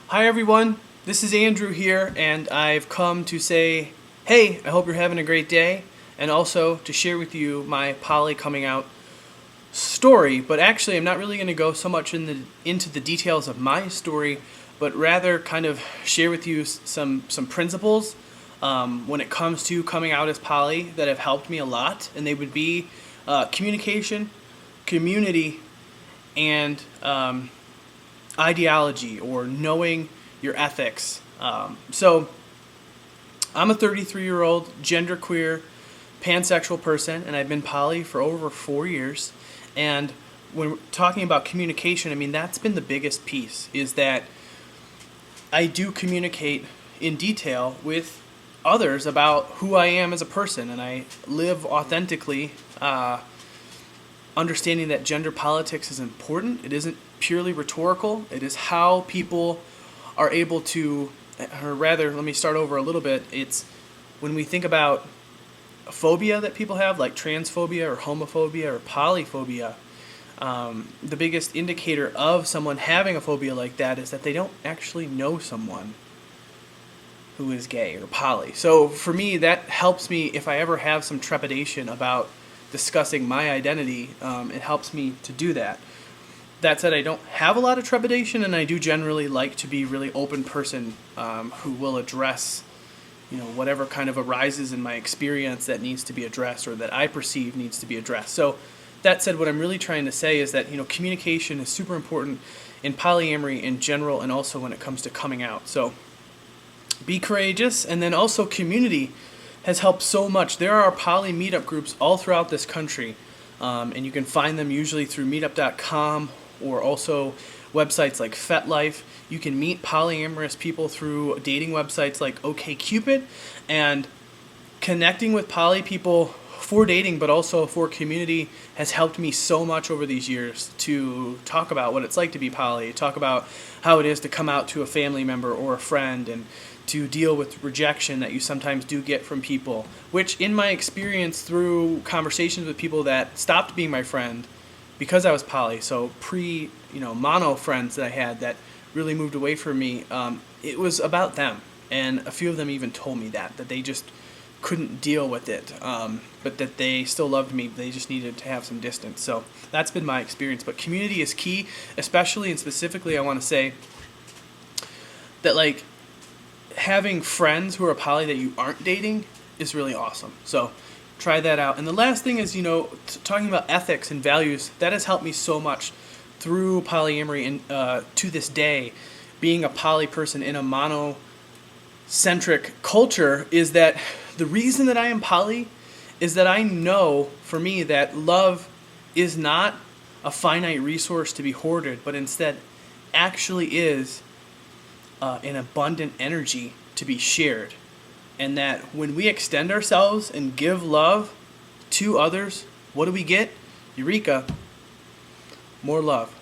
Hi everyone, this is Andrew here, and I've come to say, hey, I hope you're having a great day, and also to share with you my poly coming out story. But actually, I'm not really going to go so much into the details of my story, but rather kind of share with you some principles when it comes to coming out as poly that have helped me a lot, and they would be communication, community, and ideology, or knowing your ethics. So I'm a 33-year-old genderqueer pansexual person, and I've been poly for over 4 years. And when we're talking about communication, I mean, that's been the biggest piece, is that I do communicate in detail with others about who I am as a person, and I live authentically, understanding that gender politics is important. It isn't purely rhetorical. It is how people are able to, or rather, let me start over a little bit. It's when we think about a phobia that people have, like transphobia or homophobia or polyphobia, the biggest indicator of someone having a phobia like that is that they don't actually know someone who is gay or poly. So for me, that helps me if I ever have some trepidation about discussing my identity. It helps me to do that. That said, I don't have a lot of trepidation, and I do generally like to be a really open person who will address, whatever kind of arises in my experience that needs to be addressed, or that I perceive needs to be addressed. So that said, what I'm really trying to say is that communication is super important in polyamory in general, and also when it comes to coming out. So be courageous, and then also community has helped so much. There are poly meetup groups all throughout this country, and you can find them usually through meetup.com or also websites like FetLife. You can meet polyamorous people through dating websites like OkCupid, and connecting with poly people for dating but also for community has helped me so much over these years to talk about what it's like to be poly, talk about how it is to come out to a family member or a friend, and to deal with rejection that you sometimes do get from people, which in my experience through conversations with people that stopped being my friend because I was poly, so mono friends that I had that really moved away from me, it was about them. And a few of them even told me that they just couldn't deal with it, but that they still loved me. They just needed to have some distance. So that's been my experience. But community is key, especially and specifically I want to say that having friends who are poly that you aren't dating is really awesome. So try that out. And the last thing is, talking about ethics and values, that has helped me so much through polyamory, and to this day, being a poly person in a monocentric culture, is that the reason that I am poly is that I know, for me, that love is not a finite resource to be hoarded, but instead actually is an abundant energy to be shared. And that when we extend ourselves and give love to others, what do we get? Eureka! More love.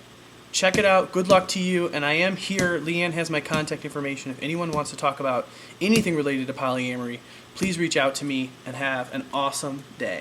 Check it out. Good luck to you. And I am here. Leanne has my contact information. If anyone wants to talk about anything related to polyamory, please reach out to me, and have an awesome day.